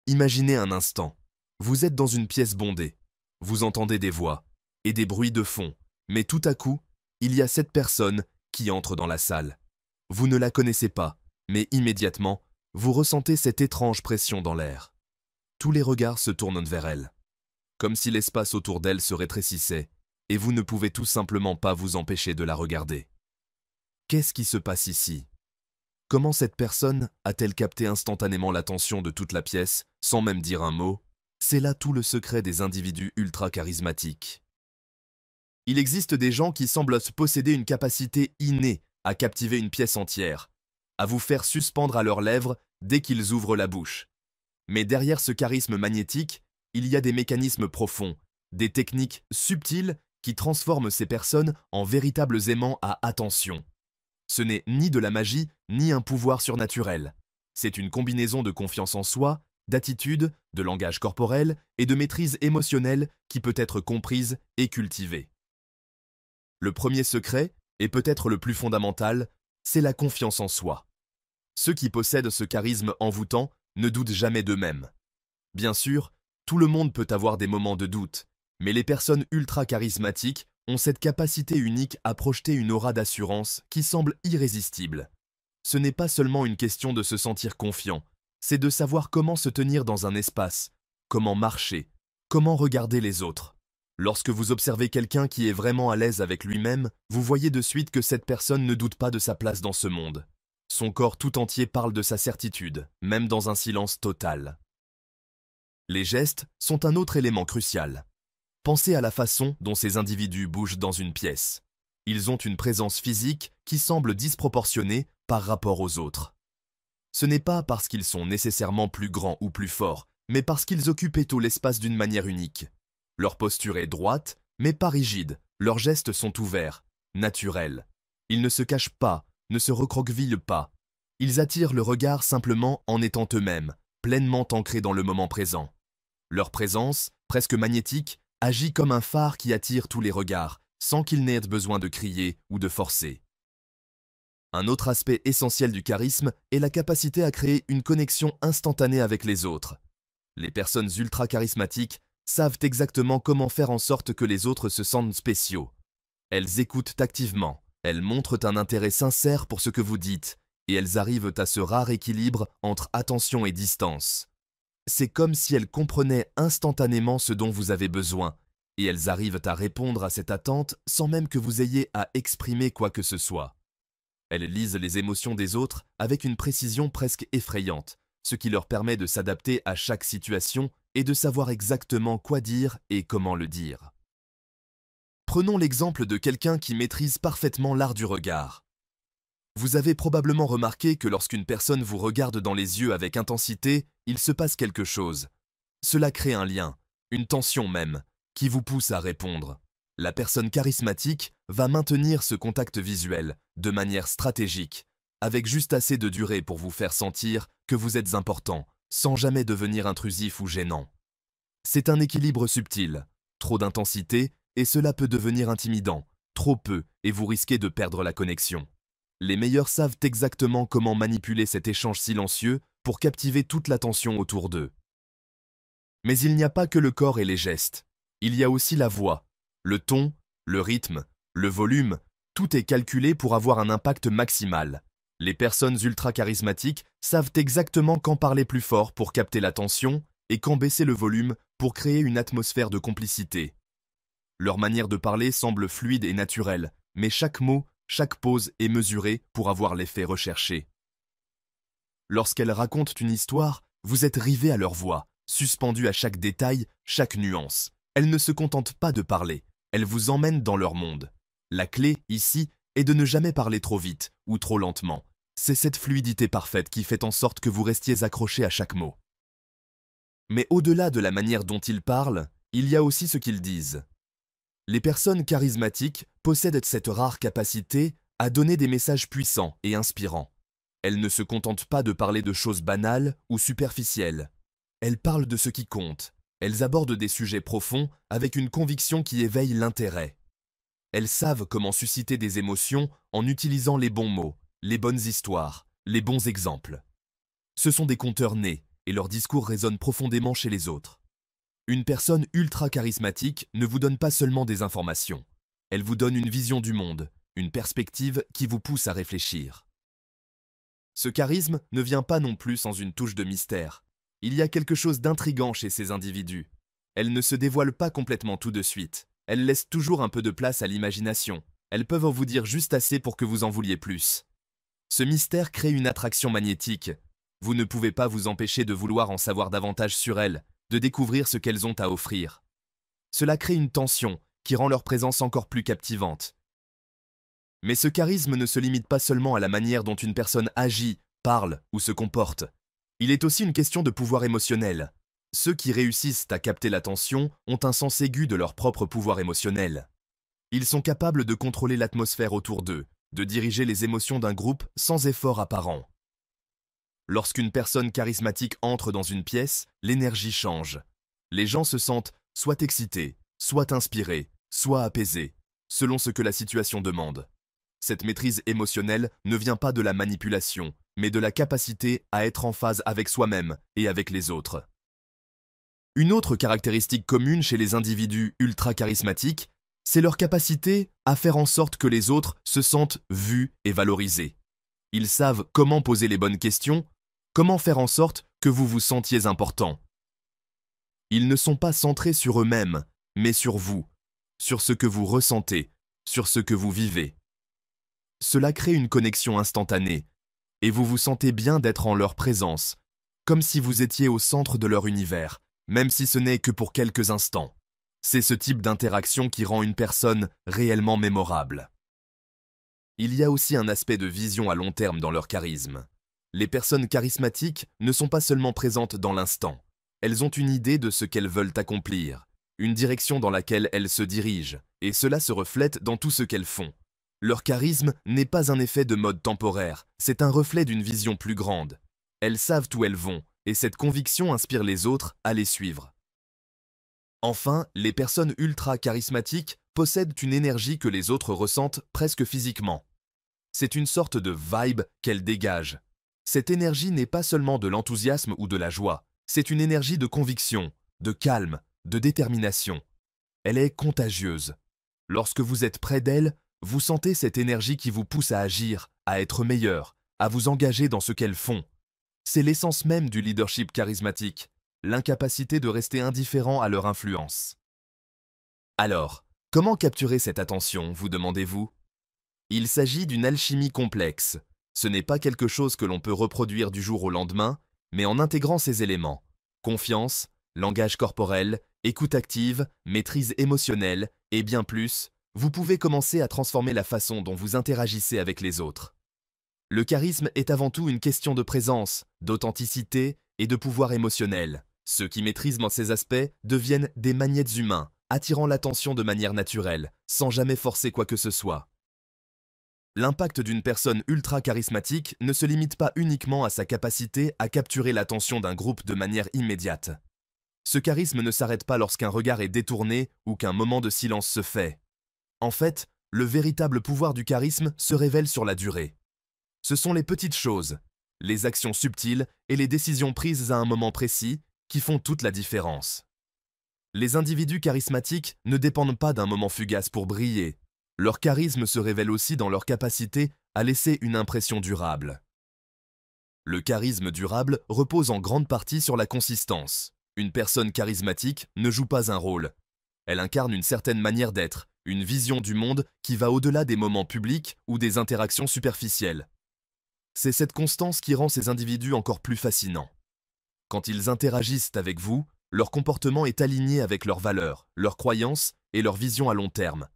Imaginez un instant. Vous êtes dans une pièce bondée. Vous entendez des voix et des bruits de fond. Mais tout à coup, il y a cette personne qui entre dans la salle. Vous ne la connaissez pas, mais immédiatement, vous ressentez cette étrange pression dans l'air. Tous les regards se tournent vers elle, comme si l'espace autour d'elle se rétrécissait, et vous ne pouvez tout simplement pas vous empêcher de la regarder. Qu'est-ce qui se passe ici? Comment cette personne a-t-elle capté instantanément l'attention de toute la pièce, sans même dire un mot? C'est là tout le secret des individus ultra charismatiques. Il existe des gens qui semblent posséder une capacité innée à captiver une pièce entière, à vous faire suspendre à leurs lèvres dès qu'ils ouvrent la bouche. Mais derrière ce charisme magnétique, il y a des mécanismes profonds, des techniques subtiles qui transforment ces personnes en véritables aimants à attention. Ce n'est ni de la magie, ni un pouvoir surnaturel. C'est une combinaison de confiance en soi, d'attitude, de langage corporel et de maîtrise émotionnelle qui peut être comprise et cultivée. Le premier secret, et peut-être le plus fondamental, c'est la confiance en soi. Ceux qui possèdent ce charisme envoûtant ne doutent jamais d'eux-mêmes. Bien sûr, tout le monde peut avoir des moments de doute, mais les personnes ultra charismatiques ont cette capacité unique à projeter une aura d'assurance qui semble irrésistible. Ce n'est pas seulement une question de se sentir confiant, c'est de savoir comment se tenir dans un espace, comment marcher, comment regarder les autres. Lorsque vous observez quelqu'un qui est vraiment à l'aise avec lui-même, vous voyez de suite que cette personne ne doute pas de sa place dans ce monde. Son corps tout entier parle de sa certitude, même dans un silence total. Les gestes sont un autre élément crucial. Pensez à la façon dont ces individus bougent dans une pièce. Ils ont une présence physique qui semble disproportionnée par rapport aux autres. Ce n'est pas parce qu'ils sont nécessairement plus grands ou plus forts, mais parce qu'ils occupent tout l'espace d'une manière unique. Leur posture est droite, mais pas rigide. Leurs gestes sont ouverts, naturels. Ils ne se cachent pas, ne se recroquevillent pas. Ils attirent le regard simplement en étant eux-mêmes, pleinement ancrés dans le moment présent. Leur présence, presque magnétique, agit comme un phare qui attire tous les regards, sans qu'il n'ait besoin de crier ou de forcer. Un autre aspect essentiel du charisme est la capacité à créer une connexion instantanée avec les autres. Les personnes ultra charismatiques savent exactement comment faire en sorte que les autres se sentent spéciaux. Elles écoutent activement, elles montrent un intérêt sincère pour ce que vous dites, et elles arrivent à ce rare équilibre entre attention et distance. C'est comme si elles comprenaient instantanément ce dont vous avez besoin, et elles arrivent à répondre à cette attente sans même que vous ayez à exprimer quoi que ce soit. Elles lisent les émotions des autres avec une précision presque effrayante, ce qui leur permet de s'adapter à chaque situation et de savoir exactement quoi dire et comment le dire. Prenons l'exemple de quelqu'un qui maîtrise parfaitement l'art du regard. Vous avez probablement remarqué que lorsqu'une personne vous regarde dans les yeux avec intensité, il se passe quelque chose. Cela crée un lien, une tension même, qui vous pousse à répondre. La personne charismatique va maintenir ce contact visuel de manière stratégique, avec juste assez de durée pour vous faire sentir que vous êtes important, sans jamais devenir intrusif ou gênant. C'est un équilibre subtil, trop d'intensité et cela peut devenir intimidant, trop peu et vous risquez de perdre la connexion. Les meilleurs savent exactement comment manipuler cet échange silencieux pour captiver toute l'attention autour d'eux. Mais il n'y a pas que le corps et les gestes. Il y a aussi la voix, le ton, le rythme, le volume, tout est calculé pour avoir un impact maximal. Les personnes ultra charismatiques savent exactement quand parler plus fort pour capter l'attention et quand baisser le volume pour créer une atmosphère de complicité. Leur manière de parler semble fluide et naturelle, mais chaque mot, chaque pause est mesurée pour avoir l'effet recherché. Lorsqu'elles racontent une histoire, vous êtes rivé à leur voix, suspendu à chaque détail, chaque nuance. Elles ne se contentent pas de parler, elles vous emmènent dans leur monde. La clé, ici, est de ne jamais parler trop vite ou trop lentement. C'est cette fluidité parfaite qui fait en sorte que vous restiez accroché à chaque mot. Mais au-delà de la manière dont ils parlent, il y a aussi ce qu'ils disent. Les personnes charismatiques possèdent cette rare capacité à donner des messages puissants et inspirants. Elles ne se contentent pas de parler de choses banales ou superficielles. Elles parlent de ce qui compte. Elles abordent des sujets profonds avec une conviction qui éveille l'intérêt. Elles savent comment susciter des émotions en utilisant les bons mots, les bonnes histoires, les bons exemples. Ce sont des conteurs nés et leur discours résonne profondément chez les autres. Une personne ultra charismatique ne vous donne pas seulement des informations. Elle vous donne une vision du monde, une perspective qui vous pousse à réfléchir. Ce charisme ne vient pas non plus sans une touche de mystère. Il y a quelque chose d'intrigant chez ces individus. Elles ne se dévoilent pas complètement tout de suite. Elles laissent toujours un peu de place à l'imagination. Elles peuvent en vous dire juste assez pour que vous en vouliez plus. Ce mystère crée une attraction magnétique. Vous ne pouvez pas vous empêcher de vouloir en savoir davantage sur elles, de découvrir ce qu'elles ont à offrir. Cela crée une tension qui rend leur présence encore plus captivante. Mais ce charisme ne se limite pas seulement à la manière dont une personne agit, parle ou se comporte. Il est aussi une question de pouvoir émotionnel. Ceux qui réussissent à capter l'attention ont un sens aigu de leur propre pouvoir émotionnel. Ils sont capables de contrôler l'atmosphère autour d'eux, de diriger les émotions d'un groupe sans effort apparent. Lorsqu'une personne charismatique entre dans une pièce, l'énergie change. Les gens se sentent soit excités, soit inspirés, soit apaisés, selon ce que la situation demande. Cette maîtrise émotionnelle ne vient pas de la manipulation, mais de la capacité à être en phase avec soi-même et avec les autres. Une autre caractéristique commune chez les individus ultra charismatiques, c'est leur capacité à faire en sorte que les autres se sentent vus et valorisés. Ils savent comment poser les bonnes questions, comment faire en sorte que vous vous sentiez important. Ils ne sont pas centrés sur eux-mêmes, mais sur vous, sur ce que vous ressentez, sur ce que vous vivez. Cela crée une connexion instantanée, et vous vous sentez bien d'être en leur présence, comme si vous étiez au centre de leur univers, même si ce n'est que pour quelques instants. C'est ce type d'interaction qui rend une personne réellement mémorable. Il y a aussi un aspect de vision à long terme dans leur charisme. Les personnes charismatiques ne sont pas seulement présentes dans l'instant. Elles ont une idée de ce qu'elles veulent accomplir, une direction dans laquelle elles se dirigent, et cela se reflète dans tout ce qu'elles font. Leur charisme n'est pas un effet de mode temporaire, c'est un reflet d'une vision plus grande. Elles savent où elles vont, et cette conviction inspire les autres à les suivre. Enfin, les personnes ultra charismatiques possèdent une énergie que les autres ressentent presque physiquement. C'est une sorte de vibe qu'elles dégagent. Cette énergie n'est pas seulement de l'enthousiasme ou de la joie, c'est une énergie de conviction, de calme, de détermination. Elle est contagieuse. Lorsque vous êtes près d'elle, vous sentez cette énergie qui vous pousse à agir, à être meilleur, à vous engager dans ce qu'elles font. C'est l'essence même du leadership charismatique, l'incapacité de rester indifférent à leur influence. Alors, comment capturer cette attention, vous demandez-vous? Il s'agit d'une alchimie complexe. Ce n'est pas quelque chose que l'on peut reproduire du jour au lendemain, mais en intégrant ces éléments. Confiance, langage corporel, écoute active, maîtrise émotionnelle et bien plus, vous pouvez commencer à transformer la façon dont vous interagissez avec les autres. Le charisme est avant tout une question de présence, d'authenticité et de pouvoir émotionnel. Ceux qui maîtrisent ces aspects deviennent des magnètes humains, attirant l'attention de manière naturelle, sans jamais forcer quoi que ce soit. L'impact d'une personne ultra charismatique ne se limite pas uniquement à sa capacité à capturer l'attention d'un groupe de manière immédiate. Ce charisme ne s'arrête pas lorsqu'un regard est détourné ou qu'un moment de silence se fait. En fait, le véritable pouvoir du charisme se révèle sur la durée. Ce sont les petites choses, les actions subtiles et les décisions prises à un moment précis qui font toute la différence. Les individus charismatiques ne dépendent pas d'un moment fugace pour briller. Leur charisme se révèle aussi dans leur capacité à laisser une impression durable. Le charisme durable repose en grande partie sur la consistance. Une personne charismatique ne joue pas un rôle. Elle incarne une certaine manière d'être, une vision du monde qui va au-delà des moments publics ou des interactions superficielles. C'est cette constance qui rend ces individus encore plus fascinants. Quand ils interagissent avec vous, leur comportement est aligné avec leurs valeurs, leurs croyances et leur vision à long terme.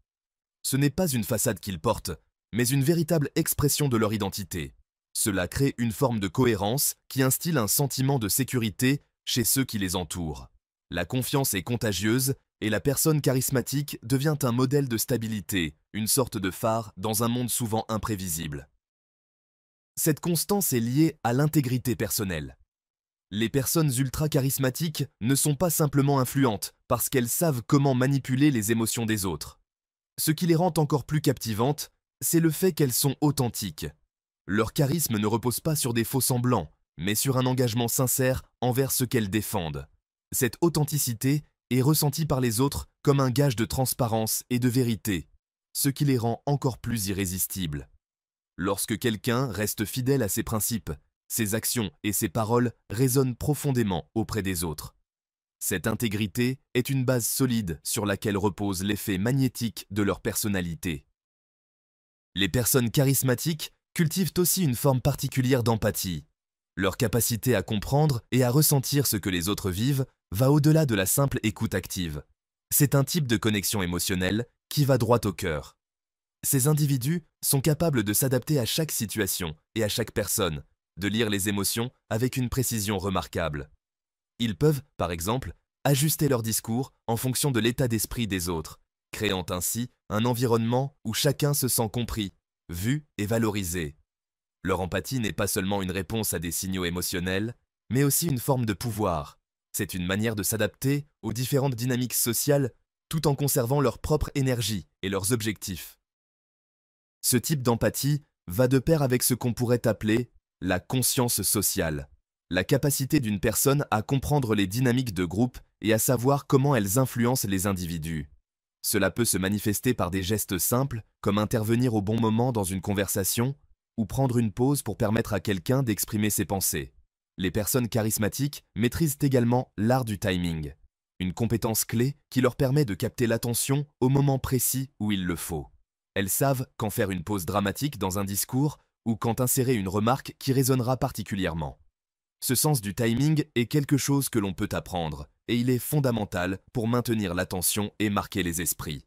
Ce n'est pas une façade qu'ils portent, mais une véritable expression de leur identité. Cela crée une forme de cohérence qui instille un sentiment de sécurité chez ceux qui les entourent. La confiance est contagieuse et la personne charismatique devient un modèle de stabilité, une sorte de phare dans un monde souvent imprévisible. Cette constance est liée à l'intégrité personnelle. Les personnes ultra charismatiques ne sont pas simplement influentes parce qu'elles savent comment manipuler les émotions des autres. Ce qui les rend encore plus captivantes, c'est le fait qu'elles sont authentiques. Leur charisme ne repose pas sur des faux-semblants, mais sur un engagement sincère envers ce qu'elles défendent. Cette authenticité est ressentie par les autres comme un gage de transparence et de vérité, ce qui les rend encore plus irrésistibles. Lorsque quelqu'un reste fidèle à ses principes, ses actions et ses paroles résonnent profondément auprès des autres. Cette intégrité est une base solide sur laquelle repose l'effet magnétique de leur personnalité. Les personnes charismatiques cultivent aussi une forme particulière d'empathie. Leur capacité à comprendre et à ressentir ce que les autres vivent va au-delà de la simple écoute active. C'est un type de connexion émotionnelle qui va droit au cœur. Ces individus sont capables de s'adapter à chaque situation et à chaque personne, de lire les émotions avec une précision remarquable. Ils peuvent, par exemple, ajuster leur discours en fonction de l'état d'esprit des autres, créant ainsi un environnement où chacun se sent compris, vu et valorisé. Leur empathie n'est pas seulement une réponse à des signaux émotionnels, mais aussi une forme de pouvoir. C'est une manière de s'adapter aux différentes dynamiques sociales tout en conservant leur propre énergie et leurs objectifs. Ce type d'empathie va de pair avec ce qu'on pourrait appeler la conscience sociale, la capacité d'une personne à comprendre les dynamiques de groupe et à savoir comment elles influencent les individus. Cela peut se manifester par des gestes simples, comme intervenir au bon moment dans une conversation, ou prendre une pause pour permettre à quelqu'un d'exprimer ses pensées. Les personnes charismatiques maîtrisent également l'art du timing, une compétence clé qui leur permet de capter l'attention au moment précis où il le faut. Elles savent quand faire une pause dramatique dans un discours ou quand insérer une remarque qui résonnera particulièrement. Ce sens du timing est quelque chose que l'on peut apprendre, et il est fondamental pour maintenir l'attention et marquer les esprits.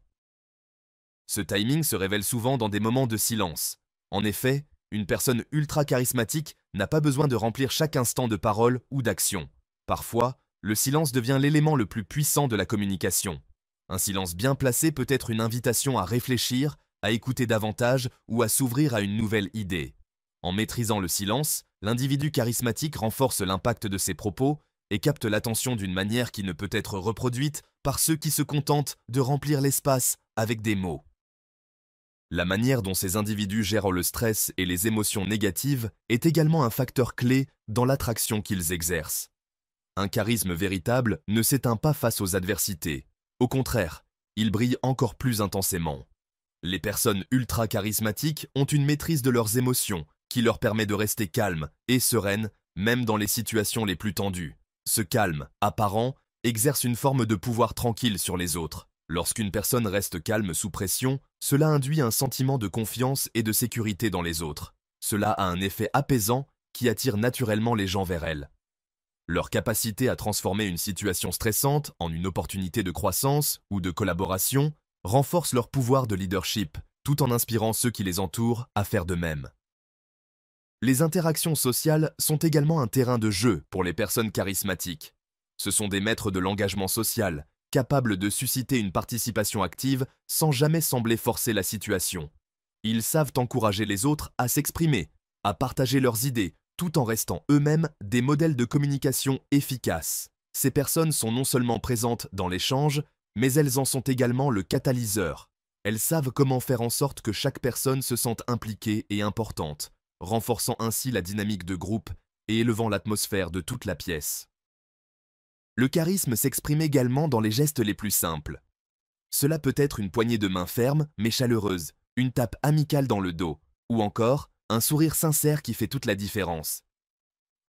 Ce timing se révèle souvent dans des moments de silence. En effet, une personne ultra charismatique n'a pas besoin de remplir chaque instant de parole ou d'action. Parfois, le silence devient l'élément le plus puissant de la communication. Un silence bien placé peut être une invitation à réfléchir, à écouter davantage ou à s'ouvrir à une nouvelle idée. En maîtrisant le silence, l'individu charismatique renforce l'impact de ses propos et capte l'attention d'une manière qui ne peut être reproduite par ceux qui se contentent de remplir l'espace avec des mots. La manière dont ces individus gèrent le stress et les émotions négatives est également un facteur clé dans l'attraction qu'ils exercent. Un charisme véritable ne s'éteint pas face aux adversités. Au contraire, il brille encore plus intensément. Les personnes ultra charismatiques ont une maîtrise de leurs émotions qui leur permet de rester calmes et sereines même dans les situations les plus tendues. Ce calme, apparent, exerce une forme de pouvoir tranquille sur les autres. Lorsqu'une personne reste calme sous pression, cela induit un sentiment de confiance et de sécurité dans les autres. Cela a un effet apaisant qui attire naturellement les gens vers elle. Leur capacité à transformer une situation stressante en une opportunité de croissance ou de collaboration renforce leur pouvoir de leadership, tout en inspirant ceux qui les entourent à faire de même. Les interactions sociales sont également un terrain de jeu pour les personnes charismatiques. Ce sont des maîtres de l'engagement social, capables de susciter une participation active sans jamais sembler forcer la situation. Ils savent encourager les autres à s'exprimer, à partager leurs idées, tout en restant eux-mêmes des modèles de communication efficaces. Ces personnes sont non seulement présentes dans l'échange, mais elles en sont également le catalyseur. Elles savent comment faire en sorte que chaque personne se sente impliquée et importante, renforçant ainsi la dynamique de groupe et élevant l'atmosphère de toute la pièce. Le charisme s'exprime également dans les gestes les plus simples. Cela peut être une poignée de main ferme mais chaleureuse, une tape amicale dans le dos, ou encore un sourire sincère qui fait toute la différence.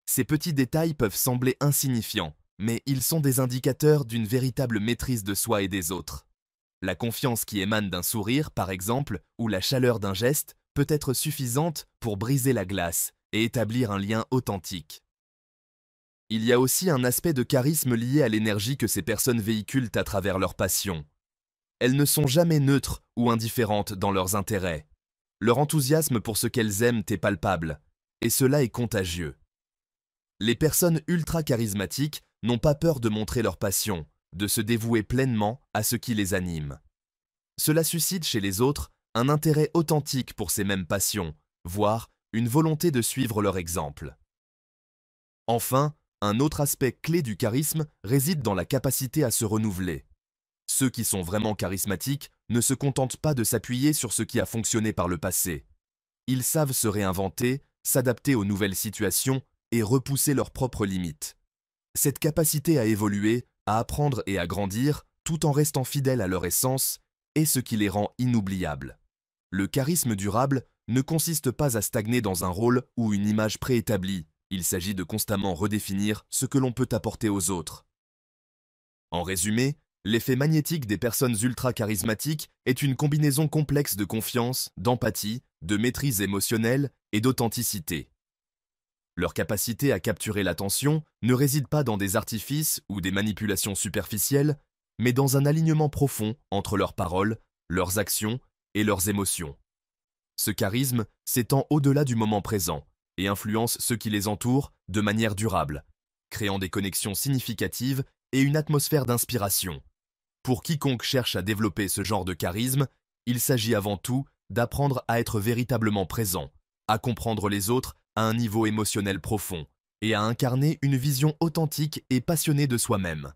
Ces petits détails peuvent sembler insignifiants, mais ils sont des indicateurs d'une véritable maîtrise de soi et des autres. La confiance qui émane d'un sourire, par exemple, ou la chaleur d'un geste, peut être suffisante pour briser la glace et établir un lien authentique. Il y a aussi un aspect de charisme lié à l'énergie que ces personnes véhiculent à travers leur passion. Elles ne sont jamais neutres ou indifférentes dans leurs intérêts. Leur enthousiasme pour ce qu'elles aiment est palpable, et cela est contagieux. Les personnes ultra charismatiques n'ont pas peur de montrer leur passion, de se dévouer pleinement à ce qui les anime. Cela suscite chez les autres un intérêt authentique pour ces mêmes passions, voire une volonté de suivre leur exemple. Enfin, un autre aspect clé du charisme réside dans la capacité à se renouveler. Ceux qui sont vraiment charismatiques ne se contentent pas de s'appuyer sur ce qui a fonctionné par le passé. Ils savent se réinventer, s'adapter aux nouvelles situations et repousser leurs propres limites. Cette capacité à évoluer, à apprendre et à grandir, tout en restant fidèles à leur essence, est ce qui les rend inoubliables. Le charisme durable ne consiste pas à stagner dans un rôle ou une image préétablie, il s'agit de constamment redéfinir ce que l'on peut apporter aux autres. En résumé, l'effet magnétique des personnes ultra-charismatiques est une combinaison complexe de confiance, d'empathie, de maîtrise émotionnelle et d'authenticité. Leur capacité à capturer l'attention ne réside pas dans des artifices ou des manipulations superficielles, mais dans un alignement profond entre leurs paroles, leurs actions et leurs émotions. Ce charisme s'étend au-delà du moment présent et influence ceux qui les entourent de manière durable, créant des connexions significatives et une atmosphère d'inspiration. Pour quiconque cherche à développer ce genre de charisme, il s'agit avant tout d'apprendre à être véritablement présent, à comprendre les autres à un niveau émotionnel profond et à incarner une vision authentique et passionnée de soi-même.